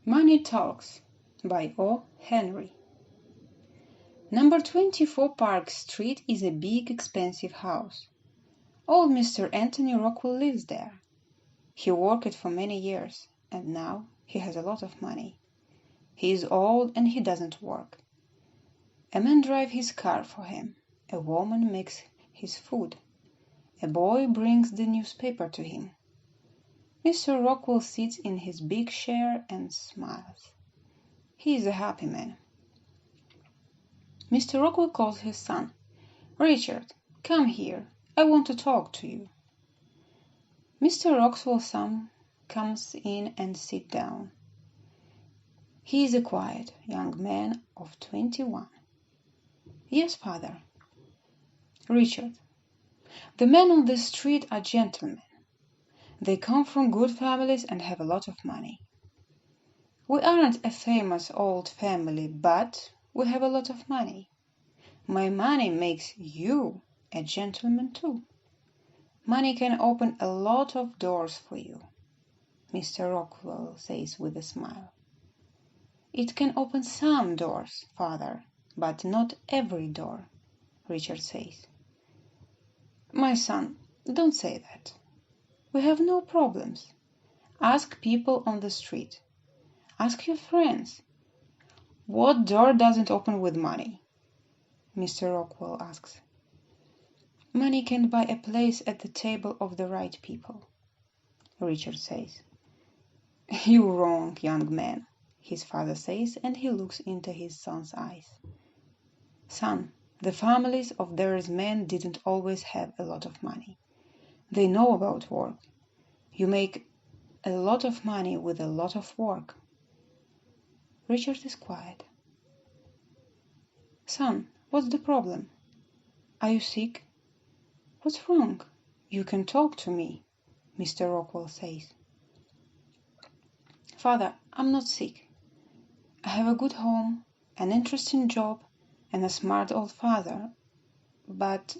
Money Talks by O. Henry. Number 24 Park Street is a big, expensive house. Old Mr. Anthony Rockwell lives there. He worked for many years, and now he has a lot of money. He is old and he doesn't work. A man drives his car for him. A woman makes his food. A boy brings the newspaper to him. Mr. Rockwell sits in his big chair and smiles. He is a happy man. Mr. Rockwell calls his son. "Richard, come here. I want to talk to you." Mr. Rockwell's son comes in and sits down. He is a quiet young man of 21. "Yes, father." "Richard, the men on the street are gentlemen. They come from good families and have a lot of money. We aren't a famous old family, but we have a lot of money. My money makes you a gentleman too. Money can open a lot of doors for you," Mr. Rockwell says with a smile. "It can open some doors, father, but not every door," Richard says. "My son, don't say that. We have no problems. Ask people on the street. Ask your friends. What door doesn't open with money?" Mr. Rockwell asks. "Money can buy a place at the table of the right people," Richard says. "You're wrong, young man," his father says, and he looks into his son's eyes. "Son, the families of those men didn't always have a lot of money. They know about work. You make a lot of money with a lot of work." Richard is quiet. "Son, what's the problem? Are you sick? What's wrong? You can talk to me," Mr. Rockwell says. "Father, I'm not sick. I have a good home, an interesting job, and a smart old father. But—"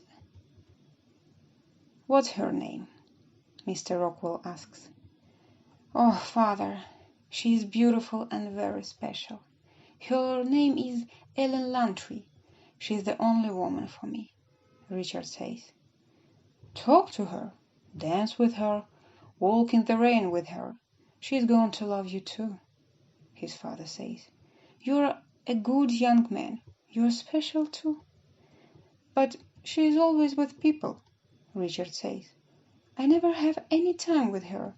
"What's her name?" Mr. Rockwell asks. "Oh, father, she is beautiful and very special. Her name is Ellen Lantry. She is the only woman for me," Richard says. "Talk to her, dance with her, walk in the rain with her. She is going to love you too," his father says. "You're a good young man. You're special too." "But she is always with people," Richard says. "I never have any time with her.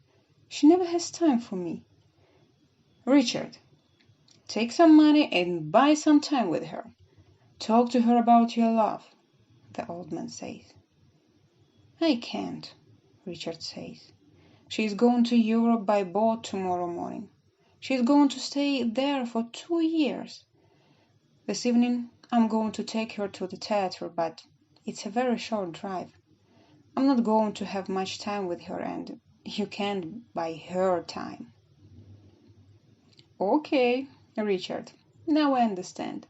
She never has time for me." "Richard, take some money and buy some time with her. Talk to her about your love," the old man says. "I can't," Richard says. "She is going to Europe by boat tomorrow morning. She is going to stay there for 2 years. This evening I'm going to take her to the theater, but it's a very short drive. I'm not going to have much time with her, and you can't buy her time." "Okay, Richard, now I understand.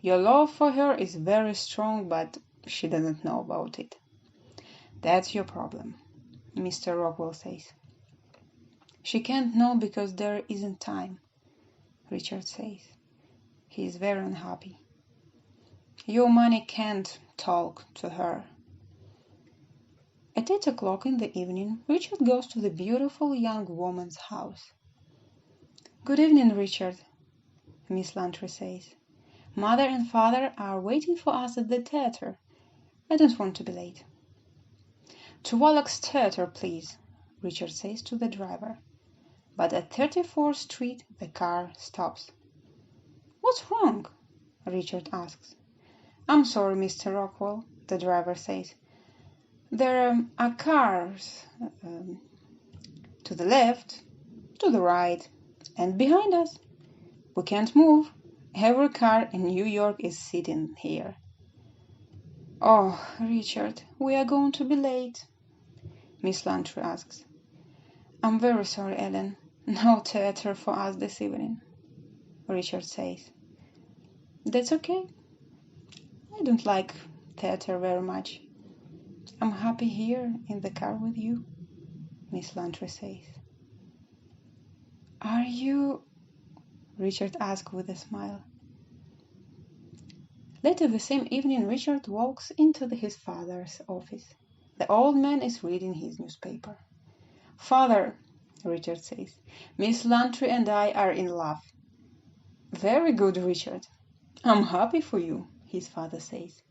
Your love for her is very strong, but she doesn't know about it. That's your problem," Mr. Rockwell says. "She can't know because there isn't time," Richard says. He is very unhappy. "Your money can't talk to her." At 8 o'clock in the evening, Richard goes to the beautiful young woman's house. "Good evening, Richard," Miss Lantry says. "Mother and father are waiting for us at the theater. I don't want to be late." "To Wallack's Theater, please," Richard says to the driver. But at 34th Street the car stops. "What's wrong?" Richard asks. "I'm sorry, Mr. Rockwell," the driver says. "There are cars to the left, to the right, and behind us. We can't move. Every car in New York is sitting here." "Oh, Richard, we are going to be late," Miss Lantry asks. "I'm very sorry, Ellen. No theater for us this evening," Richard says. "That's okay. I don't like theater very much. I'm happy here in the car with you," Miss Lantry says. "Are you Richard asked with a smile. Later the same evening, Richard walks into his father's office. The old man is reading his newspaper. "Father," Richard says, "Miss Lantry and I are in love." "Very good, Richard. I'm happy for you," his father says.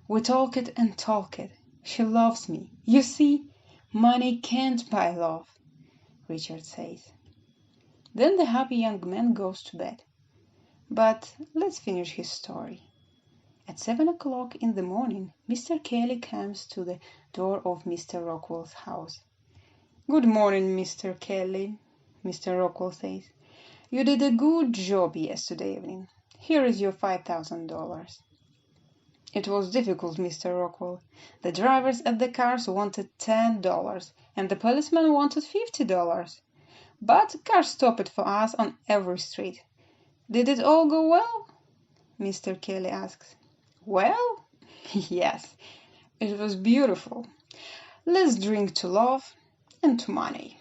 "We talked and talked. She loves me. You see, money can't buy love," Richard says. Then the happy young man goes to bed. But let's finish his story. At 7 o'clock in the morning, Mr. Kelly comes to the door of Mr. Rockwell's house. "Good morning, Mr. Kelly," Mr. Rockwell says. "You did a good job yesterday evening. Here is your $5,000. "It was difficult, Mr. Rockwell. The drivers at the cars wanted $10, and the policeman wanted $50. But cars stopped for us on every street. Did it all go well?" Mr. Kelly asks. "Well, yes, it was beautiful. Let's drink to love and to money."